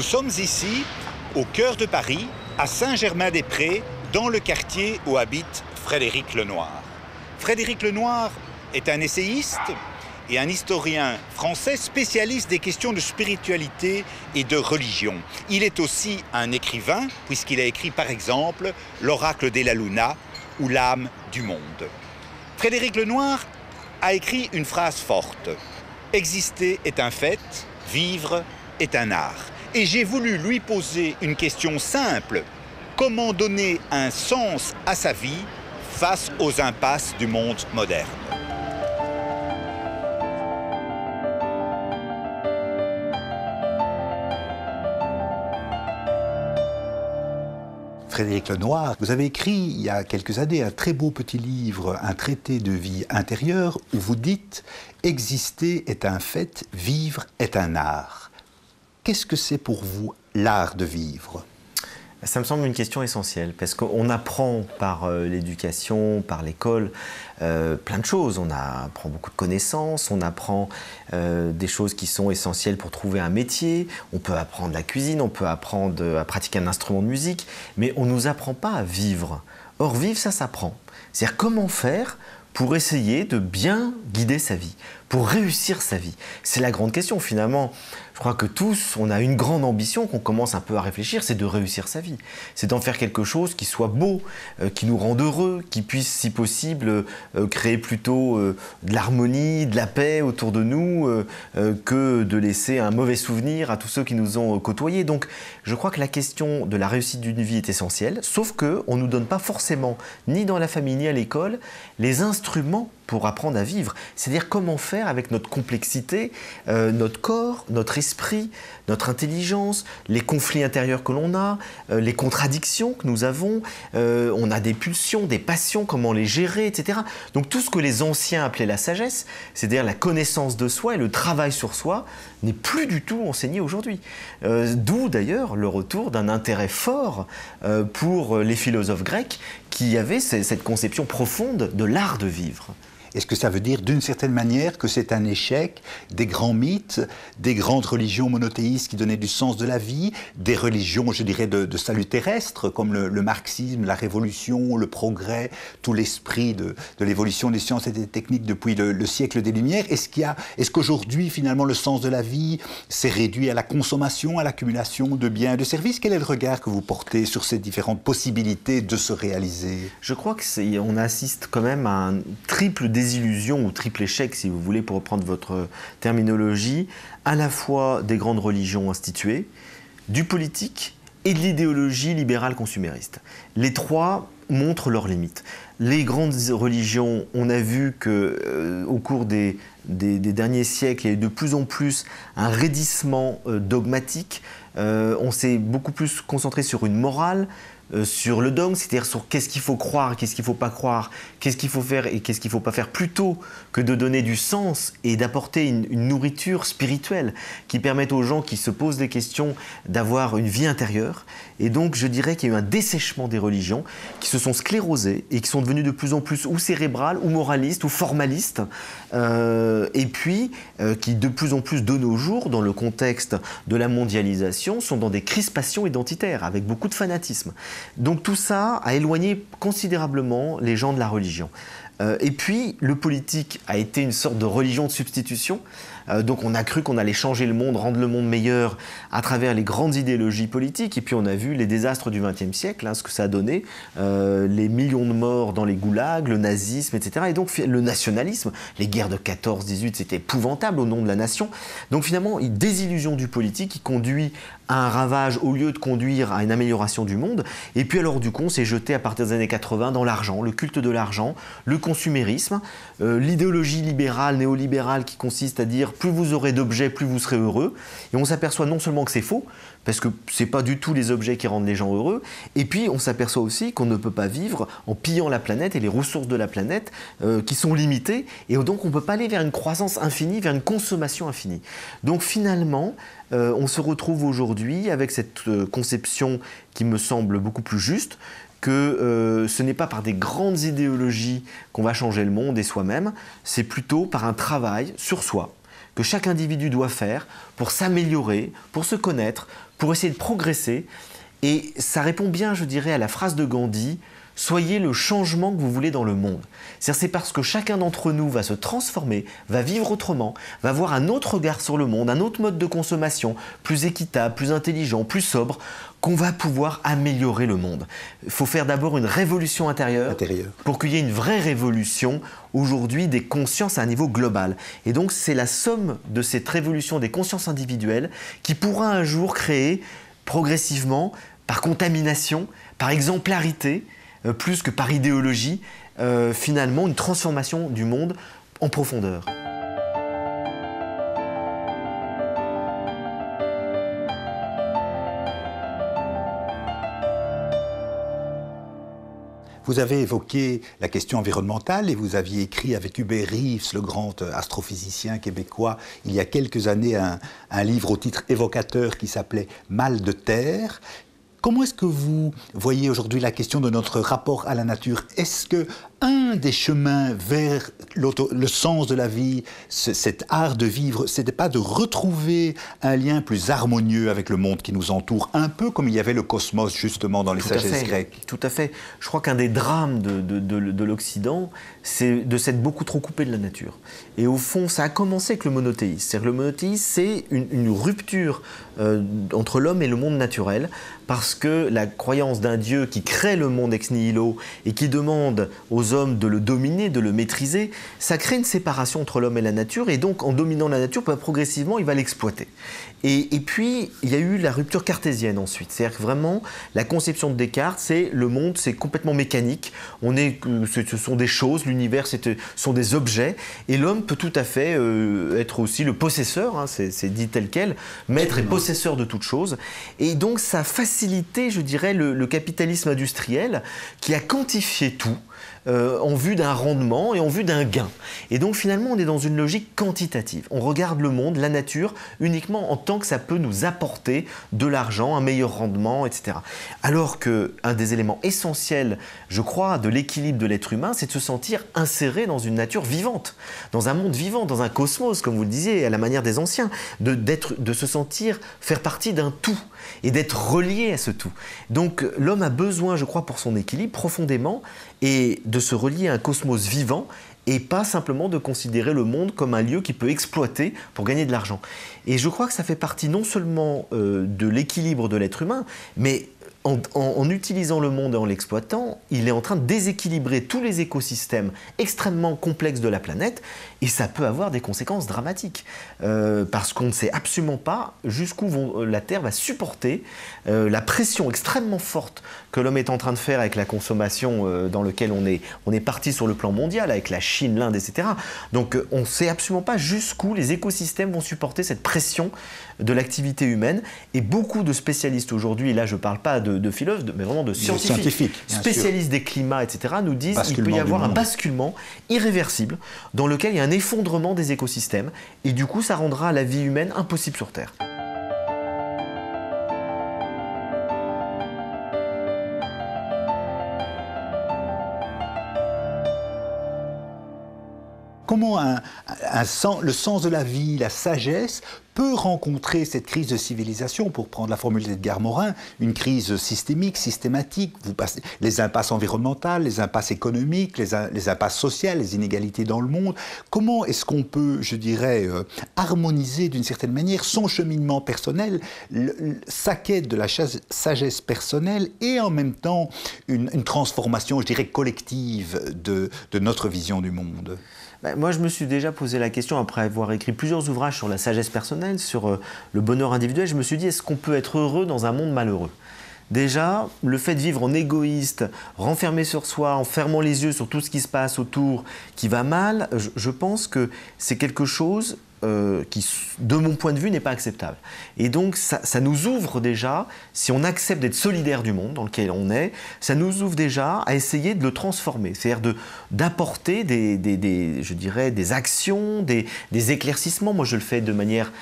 Nous sommes ici, au cœur de Paris, à Saint-Germain-des-Prés, dans le quartier où habite Frédéric Lenoir. Frédéric Lenoir est un essayiste et un historien français spécialiste des questions de spiritualité et de religion. Il est aussi un écrivain, puisqu'il a écrit par exemple L'Oracle della Luna ou L'âme du monde. Frédéric Lenoir a écrit une phrase forte. Exister est un fait, vivre est un art. Et j'ai voulu lui poser une question simple. Comment donner un sens à sa vie face aux impasses du monde moderne? Frédéric Lenoir, vous avez écrit il y a quelques années un très beau petit livre, un traité de vie intérieure, où vous dites « Exister est un fait, vivre est un art ». Qu'est-ce que c'est pour vous l'art de vivre ? Ça me semble une question essentielle, parce qu'on apprend par l'éducation, par l'école, plein de choses. On apprend beaucoup de connaissances, on apprend des choses qui sont essentielles pour trouver un métier, on peut apprendre la cuisine, on peut apprendre à pratiquer un instrument de musique, mais on ne nous apprend pas à vivre. Or, vivre, ça s'apprend. C'est-à-dire comment faire pour essayer de bien guider sa vie, pour réussir sa vie. C'est la grande question finalement. Je crois que tous, on a une grande ambition qu'on commence un peu à réfléchir, c'est de réussir sa vie. C'est d'en faire quelque chose qui soit beau, qui nous rende heureux, qui puisse, si possible, créer plutôt de l'harmonie, de la paix autour de nous, que de laisser un mauvais souvenir à tous ceux qui nous ont côtoyés. Donc, je crois que la question de la réussite d'une vie est essentielle, sauf qu'on ne nous donne pas forcément, ni dans la famille, ni à l'école, les instruments pour apprendre à vivre. C'est-à-dire comment faire avec notre complexité, notre corps, notre esprit, notre intelligence, les conflits intérieurs que l'on a, les contradictions que nous avons, on a des pulsions, des passions, comment les gérer, etc. Donc tout ce que les anciens appelaient la sagesse, c'est-à-dire la connaissance de soi et le travail sur soi, n'est plus du tout enseigné aujourd'hui. D'où d'ailleurs le retour d'un intérêt fort pour les philosophes grecs qui avaient cette conception profonde de l'art de vivre. Est-ce que ça veut dire, d'une certaine manière, que c'est un échec des grands mythes, des grandes religions monothéistes qui donnaient du sens de la vie, des religions, je dirais, de salut terrestre, comme le marxisme, la révolution, le progrès, tout l'esprit de l'évolution des sciences et des techniques depuis le siècle des Lumières? Est-ce qu'aujourd'hui, finalement, le sens de la vie s'est réduit à la consommation, à l'accumulation de biens et de services? Quel est le regard que vous portez sur ces différentes possibilités de se réaliser? Je crois qu'on assiste quand même à un triple désillusion ou triple échec, si vous voulez, pour reprendre votre terminologie, à la fois des grandes religions instituées, du politique et de l'idéologie libérale consumériste. Les trois montrent leurs limites. Les grandes religions, on a vu qu'au cours des derniers siècles, il y a eu de plus en plus un raidissement dogmatique. On s'est beaucoup plus concentré sur une morale, sur le dogme, c'est-à-dire sur qu'est-ce qu'il faut croire, qu'est-ce qu'il ne faut pas croire, qu'est-ce qu'il faut faire et qu'est-ce qu'il ne faut pas faire, plutôt que de donner du sens et d'apporter une nourriture spirituelle qui permette aux gens qui se posent des questions d'avoir une vie intérieure. Et donc je dirais qu'il y a eu un dessèchement des religions qui se sont sclérosées et qui sont devenues de plus en plus ou cérébrales, ou moralistes, ou formalistes, et puis qui de plus en plus de nos jours, dans le contexte de la mondialisation, sont dans des crispations identitaires, avec beaucoup de fanatisme. Donc tout ça a éloigné considérablement les gens de la religion. Et puis, le politique a été une sorte de religion de substitution. Donc on a cru qu'on allait changer le monde, rendre le monde meilleur à travers les grandes idéologies politiques. Et puis on a vu les désastres du XXe siècle, ce que ça a donné, les millions de morts dans les goulags, le nazisme, etc. Et donc le nationalisme, les guerres de 14-18, c'était épouvantable au nom de la nation. Donc finalement, une désillusion du politique qui conduit à un ravage au lieu de conduire à une amélioration du monde. Et puis alors du coup, on s'est jeté à partir des années 80 dans l'argent, le culte de l'argent, le consumérisme, l'idéologie libérale, néolibérale qui consiste à dire plus vous aurez d'objets, plus vous serez heureux. Et on s'aperçoit non seulement que c'est faux, parce que ce n'est pas du tout les objets qui rendent les gens heureux, et puis on s'aperçoit aussi qu'on ne peut pas vivre en pillant la planète et les ressources de la planète qui sont limitées, et donc on ne peut pas aller vers une croissance infinie, vers une consommation infinie. Donc finalement, on se retrouve aujourd'hui avec cette conception qui me semble beaucoup plus juste, que ce n'est pas par des grandes idéologies qu'on va changer le monde et soi-même, c'est plutôt par un travail sur soi, que chaque individu doit faire pour s'améliorer, pour se connaître, pour essayer de progresser. Et ça répond bien, je dirais, à la phrase de Gandhi, « Soyez le changement que vous voulez dans le monde ». C'est parce que chacun d'entre nous va se transformer, va vivre autrement, va avoir un autre regard sur le monde, un autre mode de consommation, plus équitable, plus intelligent, plus sobre, qu'on va pouvoir améliorer le monde. Il faut faire d'abord une révolution intérieure pour qu'il y ait une vraie révolution aujourd'hui des consciences à un niveau global. Et donc c'est la somme de cette révolution des consciences individuelles qui pourra un jour créer progressivement, par contamination, par exemplarité, plus que par idéologie, finalement une transformation du monde en profondeur. Vous avez évoqué la question environnementale et vous aviez écrit avec Hubert Reeves, le grand astrophysicien québécois, il y a quelques années un livre au titre évocateur qui s'appelait « Mal de terre ». Comment est-ce que vous voyez aujourd'hui la question de notre rapport à la nature? Est-ce qu'un des chemins vers le sens de la vie, cet art de vivre, ce n'était pas de retrouver un lien plus harmonieux avec le monde qui nous entoure, un peu comme il y avait le cosmos justement dans les sagesses grecques? Tout à fait. Je crois qu'un des drames de l'Occident, c'est de s'être beaucoup trop coupé de la nature. Et au fond, ça a commencé avec le monothéisme. C'est-à-dire que le monothéisme, c'est une rupture entre l'homme et le monde naturel, parce que la croyance d'un Dieu qui crée le monde ex nihilo et qui demande aux hommes de le dominer, de le maîtriser, ça crée une séparation entre l'homme et la nature, et donc en dominant la nature, progressivement, il va l'exploiter. Et puis, il y a eu la rupture cartésienne ensuite. C'est-à-dire que vraiment, la conception de Descartes, c'est le monde, c'est complètement mécanique. Ce sont des choses, l'univers, ce sont des objets. Et l'homme peut tout à fait être aussi le possesseur, hein, c'est dit tel quel, maître et possesseur de toute chose. Et donc, ça a facilité, je dirais, le capitalisme industriel qui a quantifié tout. En vue d'un rendement et en vue d'un gain. Et donc finalement, on est dans une logique quantitative. On regarde le monde, la nature, uniquement en tant que ça peut nous apporter de l'argent, un meilleur rendement, etc. Alors qu'un des éléments essentiels, je crois, de l'équilibre de l'être humain, c'est de se sentir inséré dans une nature vivante, dans un monde vivant, dans un cosmos, comme vous le disiez, à la manière des anciens, de se sentir faire partie d'un tout et d'être relié à ce tout. Donc l'homme a besoin, je crois, pour son équilibre, profondément, et de se relier à un cosmos vivant et pas simplement de considérer le monde comme un lieu qu'il peut exploiter pour gagner de l'argent. Et je crois que ça fait partie non seulement de l'équilibre de l'être humain, mais en utilisant le monde et en l'exploitant, il est en train de déséquilibrer tous les écosystèmes extrêmement complexes de la planète, et ça peut avoir des conséquences dramatiques. Parce qu'on ne sait absolument pas jusqu'où la Terre va supporter la pression extrêmement forte que l'homme est en train de faire avec la consommation dans laquelle on est parti sur le plan mondial, avec la Chine, l'Inde, etc. Donc on ne sait absolument pas jusqu'où les écosystèmes vont supporter cette pression de l'activité humaine. Et beaucoup de spécialistes aujourd'hui, et là je ne parle pas de philosophes, mais vraiment de scientifiques spécialistes des climats, etc., nous disent qu'il peut y avoir un basculement irréversible dans lequel il y a un effondrement des écosystèmes, et du coup ça rendra la vie humaine impossible sur Terre. Comment le sens de la vie, la sagesse, peut rencontrer cette crise de civilisation, pour prendre la formule d'Edgar Morin, une crise systémique, systématique, les impasses environnementales, les impasses économiques, les impasses sociales, les inégalités dans le monde. Comment est-ce qu'on peut, je dirais, harmoniser d'une certaine manière son cheminement personnel, sa quête de la sagesse personnelle et en même temps une transformation, je dirais, collective de notre vision du monde? Moi, je me suis déjà posé la question, après avoir écrit plusieurs ouvrages sur la sagesse personnelle, sur le bonheur individuel, je me suis dit, est-ce qu'on peut être heureux dans un monde malheureux? Déjà, le fait de vivre en égoïste, renfermé sur soi, en fermant les yeux sur tout ce qui se passe autour, qui va mal, je pense que c'est quelque chose qui, de mon point de vue, n'est pas acceptable. Et donc, ça nous ouvre déjà, si on accepte d'être solidaire du monde dans lequel on est, ça nous ouvre déjà à essayer de le transformer, c'est-à-dire d'apporter je dirais, des actions, des éclaircissements. Moi, je le fais de manière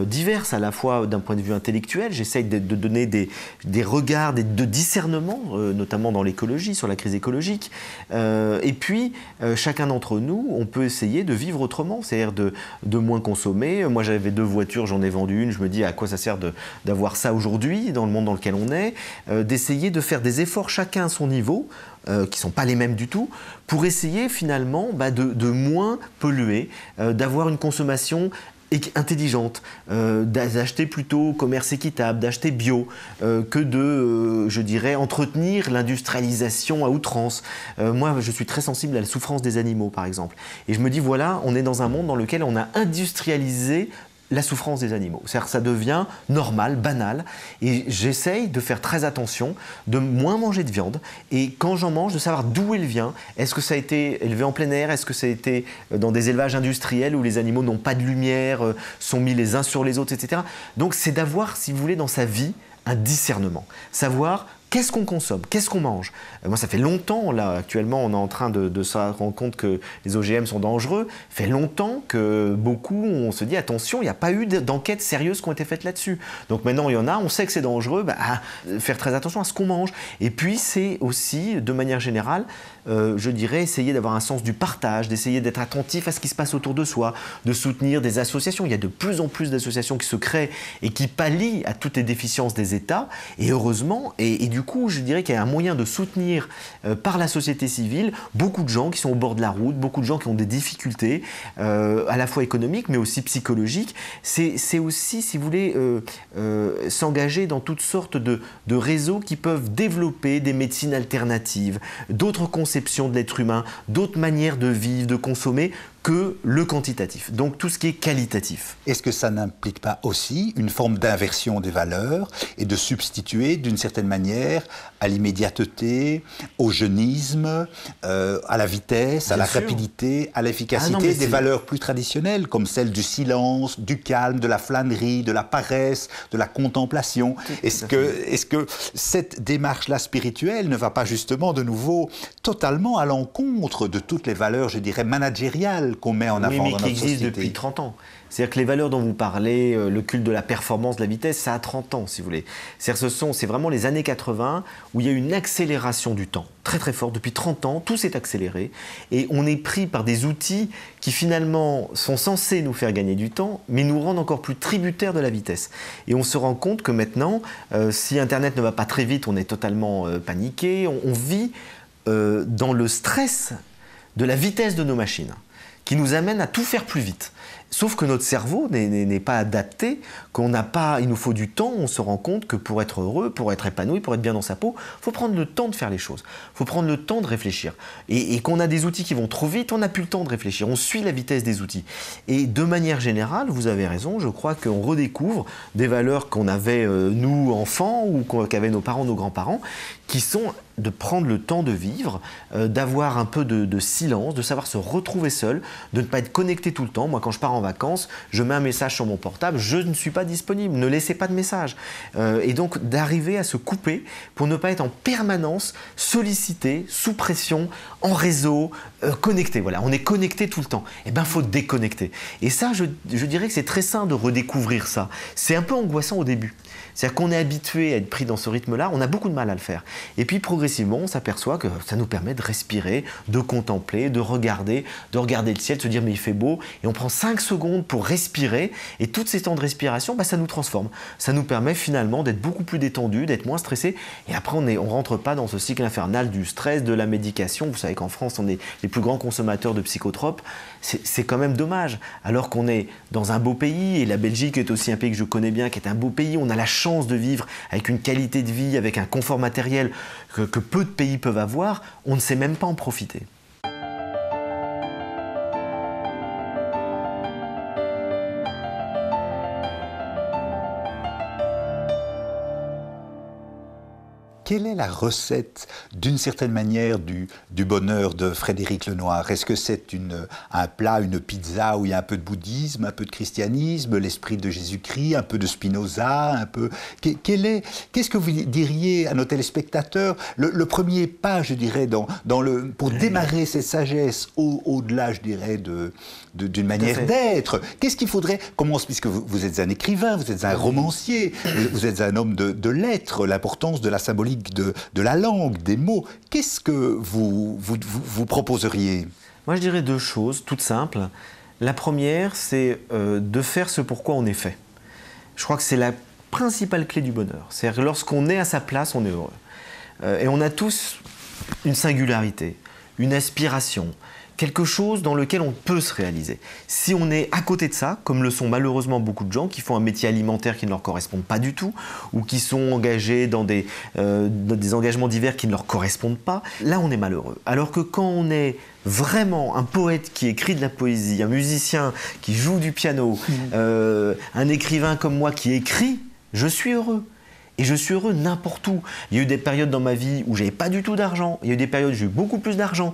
diverses, à la fois d'un point de vue intellectuel. J'essaye de donner des regards, de discernement, notamment dans l'écologie, sur la crise écologique. Et puis, chacun d'entre nous, on peut essayer de vivre autrement, c'est-à-dire de moins consommer. Moi, j'avais 2 voitures, j'en ai vendu une. Je me dis à quoi ça sert d'avoir ça aujourd'hui, dans le monde dans lequel on est, d'essayer de faire des efforts chacun à son niveau, qui ne sont pas les mêmes du tout, pour essayer finalement de moins polluer, d'avoir une consommation intelligente, d'acheter plutôt commerce équitable, d'acheter bio, que de, je dirais, entretenir l'industrialisation à outrance. Moi, je suis très sensible à la souffrance des animaux, par exemple. Et je me dis, voilà, on est dans un monde dans lequel on a industrialisé la souffrance des animaux. C'est-à-dire que ça devient normal, banal, et j'essaye de faire très attention, de moins manger de viande, et quand j'en mange, de savoir d'où elle vient. Est-ce que ça a été élevé en plein air? Est-ce que ça a été dans des élevages industriels où les animaux n'ont pas de lumière, sont mis les uns sur les autres, etc. Donc c'est d'avoir, si vous voulez, dans sa vie, un discernement. Savoir qu'est-ce qu'on consomme, qu'est-ce qu'on mange. Moi, ça fait longtemps, là, actuellement, on est en train de se rendre compte que les OGM sont dangereux. Ça fait longtemps que beaucoup, on se dit, attention, il n'y a pas eu d'enquêtes sérieuses qui ont été faites là-dessus. Donc maintenant, il y en a, on sait que c'est dangereux, faire très attention à ce qu'on mange. Et puis, c'est aussi, de manière générale, je dirais, essayer d'avoir un sens du partage, d'essayer d'être attentif à ce qui se passe autour de soi, de soutenir des associations. Il y a de plus en plus d'associations qui se créent et qui pallient à toutes les déficiences des États. Et heureusement, et du coup, je dirais qu'il y a un moyen de soutenir par la société civile beaucoup de gens qui sont au bord de la route, beaucoup de gens qui ont des difficultés, à la fois économiques, mais aussi psychologiques. C'est aussi, si vous voulez, s'engager dans toutes sortes de réseaux qui peuvent développer des médecines alternatives, d'autres conceptions de l'être humain, d'autres manières de vivre, de consommer, que le quantitatif, donc tout ce qui est qualitatif. Est-ce que ça n'implique pas aussi une forme d'inversion des valeurs et de substituer d'une certaine manière à l'immédiateté, au jeunisme, à la vitesse, à la rapidité, à l'efficacité des valeurs plus traditionnelles comme celles du silence, du calme, de la flânerie, de la paresse, de la contemplation? Est-ce que cette démarche-là spirituelle ne va pas justement de nouveau totalement à l'encontre de toutes les valeurs, je dirais, managériales qu'on met en avant dans notre société? Oui, mais qui existent depuis 30 ans. C'est-à-dire que les valeurs dont vous parlez, le culte de la performance, de la vitesse, ça a 30 ans, si vous voulez. C'est vraiment les années 80 où il y a eu une accélération du temps, très très forte. Depuis 30 ans, tout s'est accéléré et on est pris par des outils qui finalement sont censés nous faire gagner du temps, mais nous rendent encore plus tributaires de la vitesse. Et on se rend compte que maintenant, si Internet ne va pas très vite, on est totalement paniqué, on vit dans le stress de la vitesse de nos machines, qui nous amène à tout faire plus vite. Sauf que notre cerveau n'est pas adapté, il nous faut du temps. On se rend compte que pour être heureux, pour être épanoui, pour être bien dans sa peau, il faut prendre le temps de faire les choses. Il faut prendre le temps de réfléchir. Et qu'on a des outils qui vont trop vite, on n'a plus le temps de réfléchir. On suit la vitesse des outils. Et de manière générale, vous avez raison, je crois qu'on redécouvre des valeurs qu'on avait, nous, enfants, ou qu'avaient nos parents, nos grands-parents, qui sont de prendre le temps de vivre, d'avoir un peu de silence, de savoir se retrouver seul, de ne pas être connecté tout le temps. Moi, quand je pars en vacances, je mets un message sur mon portable, je ne suis pas disponible, ne laissez pas de message. Et donc, d'arriver à se couper pour ne pas être en permanence sollicité, sous pression, en réseau, connecté. Voilà, on est connecté tout le temps. Eh bien, il faut déconnecter. Et ça, je dirais que c'est très sain de redécouvrir ça. C'est un peu angoissant au début. C'est-à-dire qu'on est habitué à être pris dans ce rythme-là, on a beaucoup de mal à le faire. Et puis progressivement, on s'aperçoit que ça nous permet de respirer, de contempler, de regarder le ciel, de se dire mais il fait beau, et on prend 5 secondes pour respirer, et tous ces temps de respiration, ça nous transforme. Ça nous permet finalement d'être beaucoup plus détendu, d'être moins stressé, et après on ne rentre pas dans ce cycle infernal du stress, de la médication. Vous savez qu'en France, on est les plus grands consommateurs de psychotropes. C'est quand même dommage, alors qu'on est dans un beau pays, et la Belgique est aussi un pays que je connais bien, qui est un beau pays, on a la chance de vivre avec une qualité de vie, avec un confort matériel que peu de pays peuvent avoir, on ne sait même pas en profiter. quelle est la recette, d'une certaine manière, du bonheur de Frédéric Lenoir? Est-ce que c'est un plat, une pizza où il y a un peu de bouddhisme, un peu de christianisme, l'esprit de Jésus-Christ, un peu de Spinoza, un peu... Qu'est-ce que vous diriez à nos téléspectateurs, le premier pas, je dirais, pour démarrer cette sagesse au-delà, je dirais, d'une manière d'être? Qu'est-ce qu'il faudrait, puisque vous êtes un écrivain, vous êtes un romancier, vous êtes un homme de lettres, l'importance de la symbolique de la langue, des mots. Qu'est-ce que vous proposeriez? Moi, je dirais deux choses, toutes simples. La première, c'est de faire ce pourquoi on est fait. Je crois que c'est la principale clé du bonheur. C'est-à-dire que lorsqu'on est à sa place, on est heureux. Et on a tous une singularité, une aspiration, quelque chose dans lequel on peut se réaliser. Si on est à côté de ça, comme le sont malheureusement beaucoup de gens qui font un métier alimentaire qui ne leur correspond pas du tout, ou qui sont engagés dans des engagements divers qui ne leur correspondent pas, là on est malheureux. Alors que quand on est vraiment un poète qui écrit de la poésie, un musicien qui joue du piano, un écrivain comme moi qui écrit, je suis heureux. Et je suis heureux n'importe où. Il y a eu des périodes dans ma vie où j'avais pas du tout d'argent, il y a eu des périodes où j'ai eu beaucoup plus d'argent.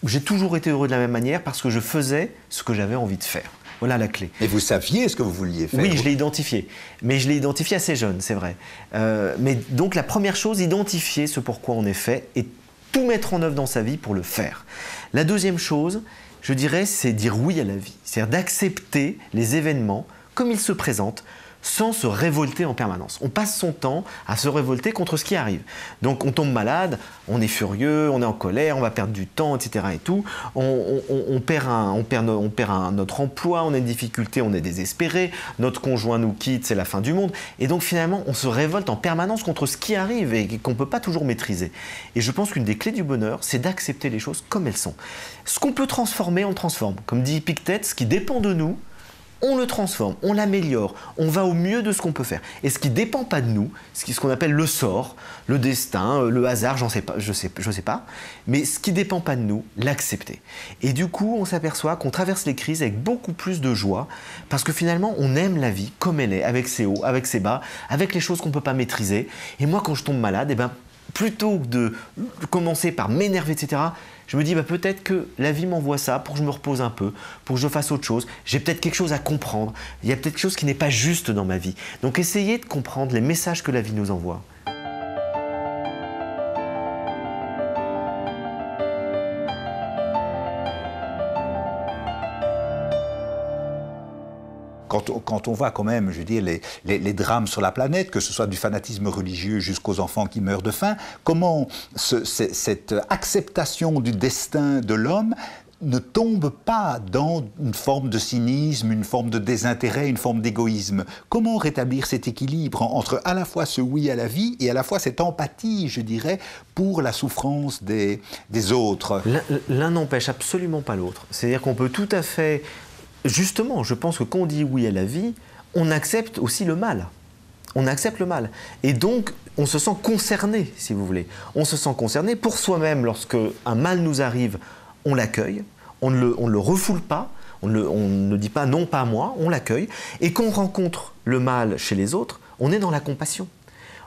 J'ai toujours été heureux de la même manière parce que je faisais ce que j'avais envie de faire. Voilà la clé. Et vous saviez ce que vous vouliez faire? Oui, je l'ai identifié. Mais je l'ai identifié assez jeune, c'est vrai. Mais donc la première chose, identifier ce pourquoi on est fait et tout mettre en œuvre dans sa vie pour le faire. La deuxième chose, je dirais, c'est dire oui à la vie. C'est-à-dire d'accepter les événements comme ils se présentent, sans se révolter en permanence. On passe son temps à se révolter contre ce qui arrive. Donc on tombe malade, on est furieux, on est en colère, on va perdre du temps, etc. et tout. On perd notre emploi, on a une difficulté, on est désespéré, notre conjoint nous quitte, c'est la fin du monde. Et donc finalement, on se révolte en permanence contre ce qui arrive et qu'on ne peut pas toujours maîtriser. Et je pense qu'une des clés du bonheur, c'est d'accepter les choses comme elles sont. Ce qu'on peut transformer, on le transforme. Comme dit Épictète, ce qui dépend de nous, on le transforme, on l'améliore, on va au mieux de ce qu'on peut faire. Et ce qui ne dépend pas de nous, ce qu'on appelle le sort, le destin, le hasard, je sais pas, mais ce qui ne dépend pas de nous, l'accepter. Et du coup, on s'aperçoit qu'on traverse les crises avec beaucoup plus de joie, parce que finalement, on aime la vie comme elle est, avec ses hauts, avec ses bas, avec les choses qu'on ne peut pas maîtriser. Et moi, quand je tombe malade, plutôt que de commencer par m'énerver, etc., je me dis peut-être que la vie m'envoie ça pour que je me repose un peu, pour que je fasse autre chose. J'ai peut-être quelque chose à comprendre. Il y a peut-être quelque chose qui n'est pas juste dans ma vie. Donc essayez de comprendre les messages que la vie nous envoie. Quand on voit quand même, je veux dire, les drames sur la planète, que ce soit du fanatisme religieux jusqu'aux enfants qui meurent de faim, comment cette acceptation du destin de l'homme ne tombe pas dans une forme de cynisme, une forme de désintérêt, une forme d'égoïsme? Comment rétablir cet équilibre entre à la fois ce oui à la vie et à la fois cette empathie, je dirais, pour la souffrance des autres? L'un n'empêche absolument pas l'autre. C'est-à-dire qu'on peut tout à fait... Justement, je pense que quand on dit oui à la vie, on accepte aussi le mal. On accepte le mal. Et donc, on se sent concerné, si vous voulez. On se sent concerné pour soi-même. Lorsque un mal nous arrive, on l'accueille, on ne le refoule pas, on ne dit pas non, pas moi, on l'accueille. Et quand on rencontre le mal chez les autres, on est dans la compassion.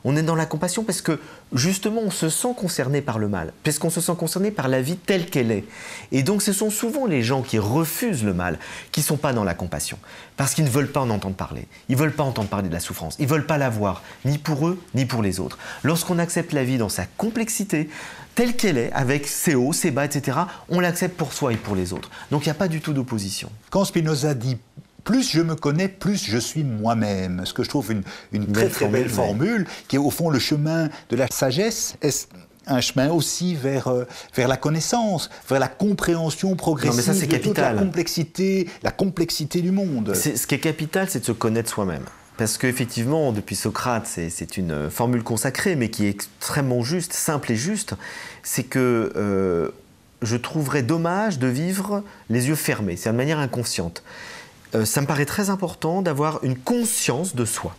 On est dans la compassion parce que, justement, on se sent concerné par le mal, parce qu'on se sent concerné par la vie telle qu'elle est. Et donc, ce sont souvent les gens qui refusent le mal, qui ne sont pas dans la compassion, parce qu'ils ne veulent pas en entendre parler. Ils ne veulent pas entendre parler de la souffrance. Ils ne veulent pas la voir, ni pour eux, ni pour les autres. Lorsqu'on accepte la vie dans sa complexité, telle qu'elle est, avec ses hauts, ses bas, etc., on l'accepte pour soi et pour les autres. Donc, il n'y a pas du tout d'opposition. Quand Spinoza dit plus je me connais, plus je suis moi-même. Ce que je trouve une très belle formule, qui est au fond le chemin de la sagesse, est un chemin aussi vers la connaissance, vers la compréhension progressive de toute la complexité du monde. Ce qui est capital, c'est de se connaître soi-même. Parce qu'effectivement, depuis Socrate, c'est une formule consacrée, mais qui est extrêmement juste, simple et juste, c'est que je trouverais dommage de vivre les yeux fermés, c'est de manière inconsciente. Ça me paraît très important d'avoir une conscience de soi.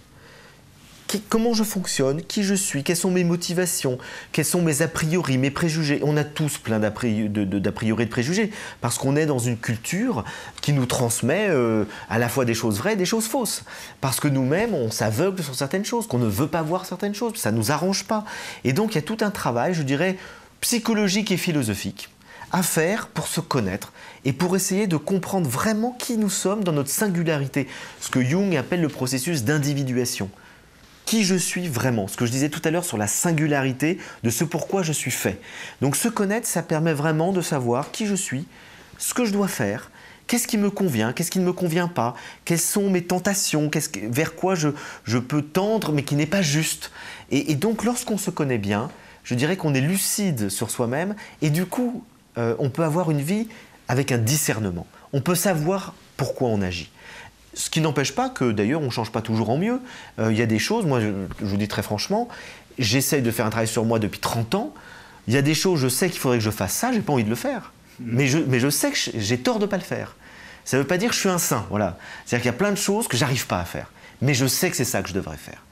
comment je fonctionne, qui je suis, quelles sont mes motivations, quels sont mes a priori, mes préjugés. On a tous plein d'a priori et de préjugés, parce qu'on est dans une culture qui nous transmet à la fois des choses vraies et des choses fausses. Parce que nous-mêmes, on s'aveugle sur certaines choses, qu'on ne veut pas voir certaines choses, ça ne nous arrange pas. Et donc, il y a tout un travail, je dirais, psychologique et philosophique à faire pour se connaître et pour essayer de comprendre vraiment qui nous sommes dans notre singularité, ce que Jung appelle le processus d'individuation. Qui je suis vraiment, ce que je disais tout à l'heure sur la singularité de ce pourquoi je suis fait. Donc se connaître, ça permet vraiment de savoir qui je suis, ce que je dois faire, qu'est-ce qui me convient, qu'est-ce qui ne me convient pas, quelles sont mes tentations, vers quoi je peux tendre mais qui n'est pas juste. Et donc lorsqu'on se connaît bien, je dirais qu'on est lucide sur soi-même et du coup, on peut avoir une vie avec un discernement. On peut savoir pourquoi on agit. Ce qui n'empêche pas que, d'ailleurs, on ne change pas toujours en mieux. Il y a des choses, moi, je vous dis très franchement, j'essaye de faire un travail sur moi depuis 30 ans. Il y a des choses, je sais qu'il faudrait que je fasse ça, je n'ai pas envie de le faire. Mais je sais que j'ai tort de ne pas le faire. Ça ne veut pas dire que je suis un saint, voilà. C'est-à-dire qu'il y a plein de choses que je n'arrive pas à faire. Mais je sais que c'est ça que je devrais faire.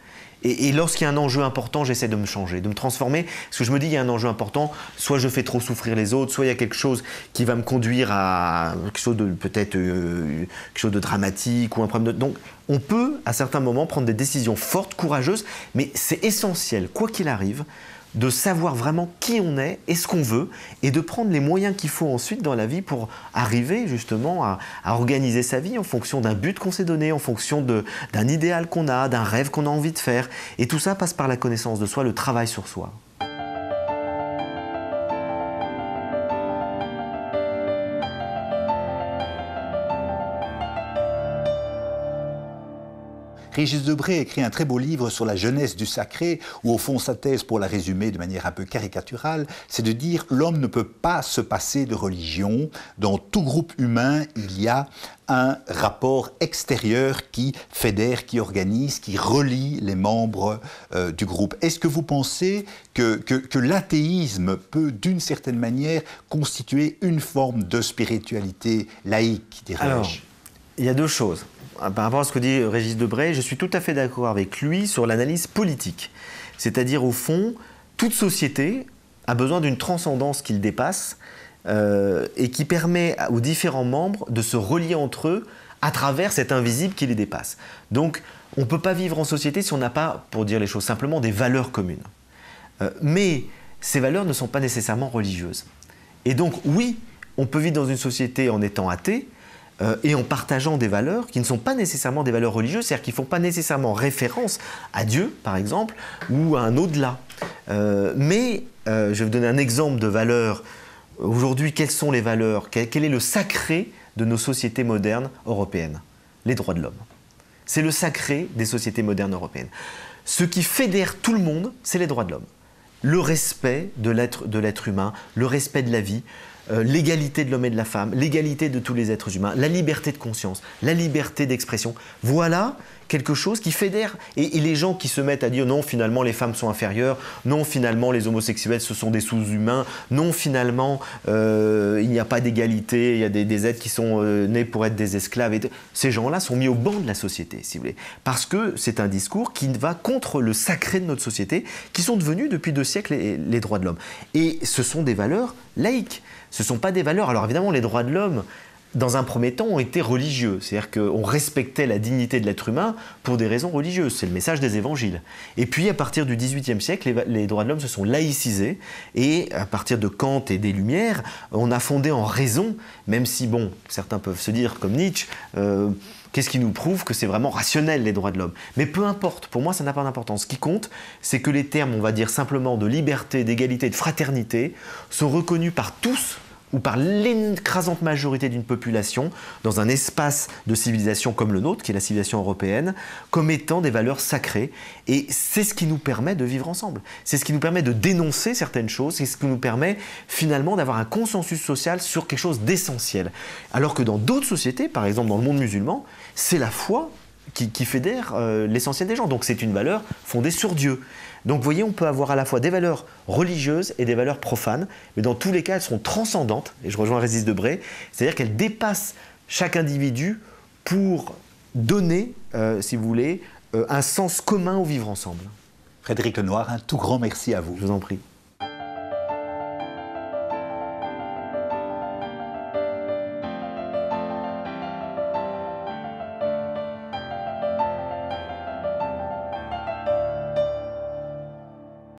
Et lorsqu'il y a un enjeu important, j'essaie de me changer, de me transformer. Parce que je me dis, il y a un enjeu important, soit je fais trop souffrir les autres, soit il y a quelque chose qui va me conduire à quelque chose de peut-être quelque chose de dramatique ou un problème de... Donc, on peut, à certains moments, prendre des décisions fortes, courageuses, mais c'est essentiel, quoi qu'il arrive, de savoir vraiment qui on est et ce qu'on veut, et de prendre les moyens qu'il faut ensuite dans la vie pour arriver justement à organiser sa vie en fonction d'un but qu'on s'est donné, en fonction d'un idéal qu'on a, d'un rêve qu'on a envie de faire. Et tout ça passe par la connaissance de soi, le travail sur soi. Régis Debray a écrit un très beau livre sur la jeunesse du sacré, où au fond sa thèse, pour la résumer de manière un peu caricaturale, c'est de dire l'homme ne peut pas se passer de religion. Dans tout groupe humain, il y a un rapport extérieur qui fédère, qui organise, qui relie les membres du groupe. Est-ce que vous pensez que l'athéisme peut, d'une certaine manière, constituer une forme de spiritualité laïque, dirais-je? Alors, il y a deux choses. Par rapport à ce que dit Régis Debray, je suis tout à fait d'accord avec lui sur l'analyse politique. C'est-à-dire, au fond, toute société a besoin d'une transcendance qui le dépasse et qui permet aux différents membres de se relier entre eux à travers cet invisible qui les dépasse. Donc, on ne peut pas vivre en société si on n'a pas, pour dire les choses simplement, des valeurs communes. Mais ces valeurs ne sont pas nécessairement religieuses. Et donc, oui, on peut vivre dans une société en étant athée, et en partageant des valeurs qui ne sont pas nécessairement des valeurs religieuses, c'est-à-dire qui ne font pas nécessairement référence à Dieu, par exemple, ou à un au-delà. Mais je vais vous donner un exemple de valeurs. Aujourd'hui, quelles sont les valeurs? Quel est le sacré de nos sociétés modernes européennes? Les droits de l'homme. C'est le sacré des sociétés modernes européennes. Ce qui fédère tout le monde, c'est les droits de l'homme. Le respect de l'être humain, le respect de la vie, l'égalité de l'homme et de la femme, l'égalité de tous les êtres humains, la liberté de conscience, la liberté d'expression. Voilà quelque chose qui fédère. Et les gens qui se mettent à dire non, finalement, les femmes sont inférieures, non, finalement, les homosexuels, ce sont des sous-humains, non, finalement, il n'y a pas d'égalité, il y a des êtres qui sont nés pour être des esclaves. Et ces gens-là sont mis au banc de la société, si vous voulez. Parce que c'est un discours qui va contre le sacré de notre société, qui sont devenus depuis 2 siècles les droits de l'homme. Et ce sont des valeurs laïques. Ce ne sont pas des valeurs. Alors évidemment, les droits de l'homme, dans un premier temps, ont été religieux. C'est-à-dire qu'on respectait la dignité de l'être humain pour des raisons religieuses. C'est le message des évangiles. Et puis, à partir du XVIIIe siècle, les droits de l'homme se sont laïcisés. Et à partir de Kant et des Lumières, on a fondé en raison, même si, bon, certains peuvent se dire, comme Nietzsche, qu'est-ce qui nous prouve que c'est vraiment rationnel, les droits de l'homme? Mais peu importe, pour moi, ça n'a pas d'importance. Ce qui compte, c'est que les termes, on va dire simplement de liberté, d'égalité, de fraternité, sont reconnus par tous, ou par l'écrasante majorité d'une population, dans un espace de civilisation comme le nôtre, qui est la civilisation européenne, comme étant des valeurs sacrées. Et c'est ce qui nous permet de vivre ensemble. C'est ce qui nous permet de dénoncer certaines choses. C'est ce qui nous permet finalement d'avoir un consensus social sur quelque chose d'essentiel. Alors que dans d'autres sociétés, par exemple dans le monde musulman, c'est la foi qui fédère l'essentiel des gens. Donc c'est une valeur fondée sur Dieu. Donc vous voyez, on peut avoir à la fois des valeurs religieuses et des valeurs profanes, mais dans tous les cas, elles sont transcendantes, et je rejoins Régis Debray, c'est-à-dire qu'elles dépassent chaque individu pour donner, si vous voulez, un sens commun au vivre ensemble. Frédéric Lenoir, un tout grand merci à vous. Je vous en prie.